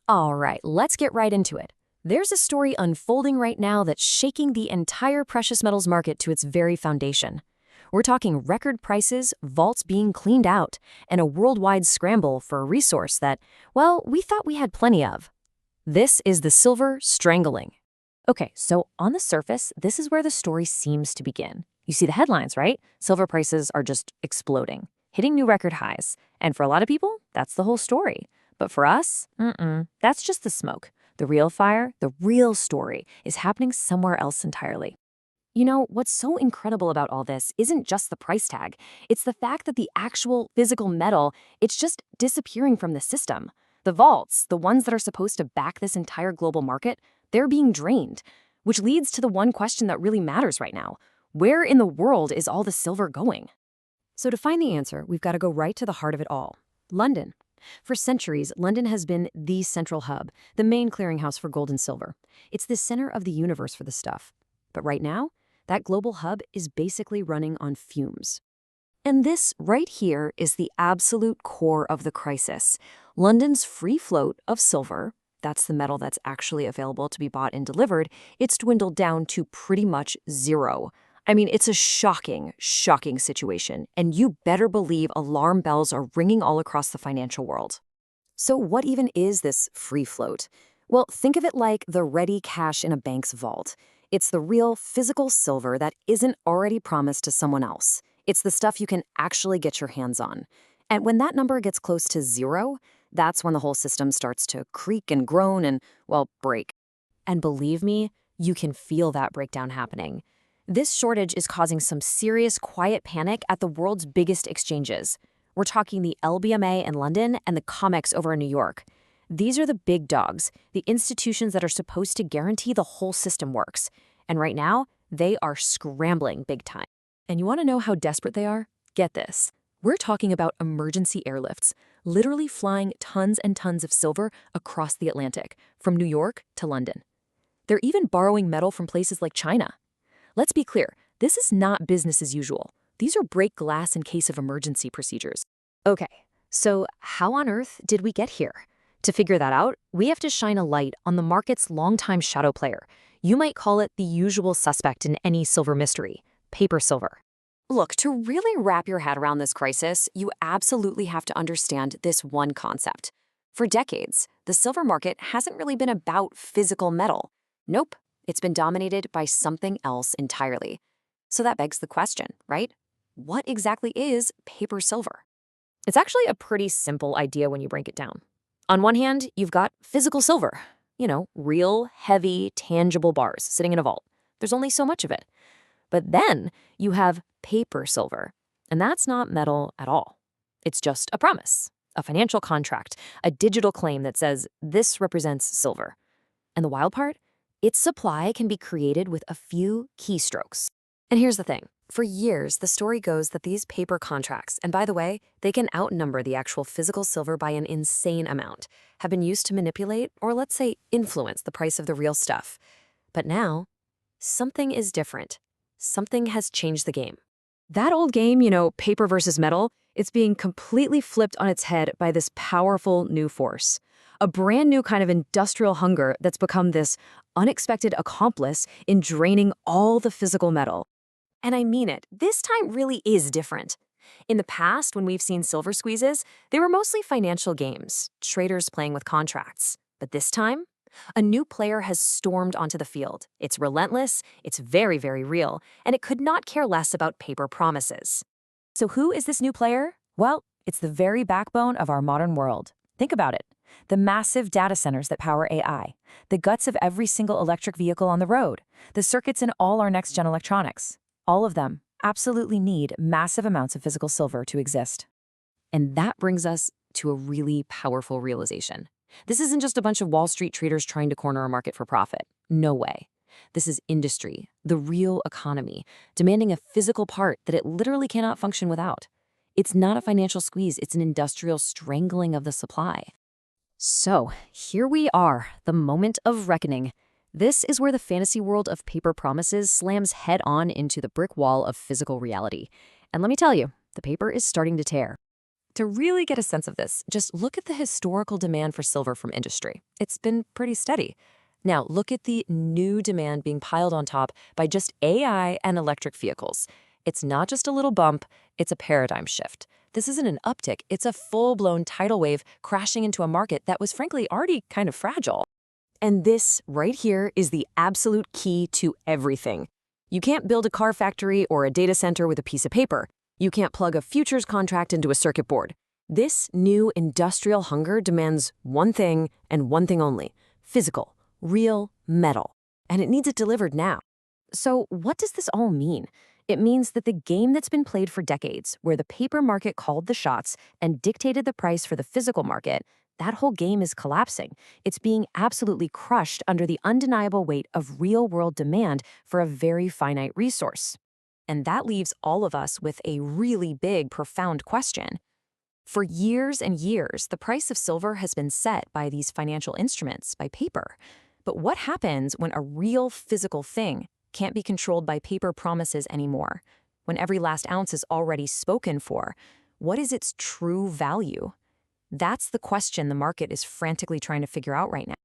All right, let's get right into it. There's a story unfolding right now that's shaking the entire precious metals market to its very foundation. We're talking record prices, vaults being cleaned out, and a worldwide scramble for a resource that, well, we thought we had plenty of. This is the silver strangling. Okay, so on the surface, this is where the story seems to begin. You see the headlines, right? Silver prices are just exploding, hitting new record highs. And for a lot of people, that's the whole story. But for us, that's just the smoke. The real fire, the real story, is happening somewhere else entirely. You know, what's so incredible about all this isn't just the price tag. It's the fact that the actual physical metal, it's just disappearing from the system. The vaults, the ones that are supposed to back this entire global market, they're being drained, which leads to the one question that really matters right now. Where in the world is all the silver going? So to find the answer, we've got to go right to the heart of it all. London. For centuries, London has been the central hub, the main clearinghouse for gold and silver. It's the center of the universe for the stuff. But right now, that global hub is basically running on fumes. And this right here is the absolute core of the crisis. London's free float of silver, that's the metal that's actually available to be bought and delivered, it's dwindled down to pretty much zero. I mean, it's a shocking, shocking situation, and you better believe alarm bells are ringing all across the financial world. So what even is this free float? Well, think of it like the ready cash in a bank's vault. It's the real physical silver that isn't already promised to someone else. It's the stuff you can actually get your hands on. And when that number gets close to zero, that's when the whole system starts to creak and groan and, well, break. And believe me, you can feel that breakdown happening. This shortage is causing some serious quiet panic at the world's biggest exchanges. We're talking the LBMA in London and the COMEX over in New York. These are the big dogs, the institutions that are supposed to guarantee the whole system works. And right now, they are scrambling big time. And you want to know how desperate they are? Get this. We're talking about emergency airlifts, literally flying tons and tons of silver across the Atlantic, from New York to London. They're even borrowing metal from places like China. Let's be clear, this is not business as usual. These are break glass in case of emergency procedures. Okay, so how on earth did we get here? To figure that out, we have to shine a light on the market's longtime shadow player. You might call it the usual suspect in any silver mystery, paper silver. Look, to really wrap your head around this crisis, you absolutely have to understand this one concept. For decades, the silver market hasn't really been about physical metal. Nope. It's been dominated by something else entirely. So that begs the question, right? What exactly is paper silver? It's actually a pretty simple idea when you break it down. On one hand, you've got physical silver. You know, real, heavy, tangible bars sitting in a vault. There's only so much of it. But then you have paper silver, and that's not metal at all. It's just a promise, a financial contract, a digital claim that says this represents silver. And the wild part? Its supply can be created with a few keystrokes. And here's the thing. For years, the story goes that these paper contracts, and by the way, they can outnumber the actual physical silver by an insane amount, have been used to manipulate or, let's say, influence the price of the real stuff. But now, something is different. Something has changed the game. That old game, you know, paper versus metal, it's being completely flipped on its head by this powerful new force. A brand new kind of industrial hunger that's become this unexpected accomplice in draining all the physical metal. And I mean it, this time really is different. In the past, when we've seen silver squeezes, they were mostly financial games, traders playing with contracts. But this time, a new player has stormed onto the field. It's relentless, it's very, very real, and it could not care less about paper promises. So who is this new player? Well, it's the very backbone of our modern world. Think about it. The massive data centers that power AI, the guts of every single electric vehicle on the road, the circuits in all our next-gen electronics. All of them absolutely need massive amounts of physical silver to exist. And that brings us to a really powerful realization. This isn't just a bunch of Wall Street traders trying to corner a market for profit. No way. This is industry, the real economy, demanding a physical part that it literally cannot function without. It's not a financial squeeze, it's an industrial strangling of the supply. So, here we are, the moment of reckoning. This is where the fantasy world of paper promises slams head-on into the brick wall of physical reality. And let me tell you, the paper is starting to tear. To really get a sense of this, just look at the historical demand for silver from industry. It's been pretty steady. Now, look at the new demand being piled on top by just AI and electric vehicles. It's not just a little bump, it's a paradigm shift. This isn't an uptick, it's a full-blown tidal wave crashing into a market that was frankly already kind of fragile. And this right here is the absolute key to everything. You can't build a car factory or a data center with a piece of paper. You can't plug a futures contract into a circuit board. This new industrial hunger demands one thing and one thing only: physical, real metal. And it needs it delivered now. So what does this all mean? It means that the game that's been played for decades, where the paper market called the shots and dictated the price for the physical market, that whole game is collapsing. It's being absolutely crushed under the undeniable weight of real-world demand for a very finite resource. And that leaves all of us with a really big, profound question. For years and years, the price of silver has been set by these financial instruments, by paper. But what happens when a real physical thing can't be controlled by paper promises anymore? When every last ounce is already spoken for, what is its true value? That's the question the market is frantically trying to figure out right now.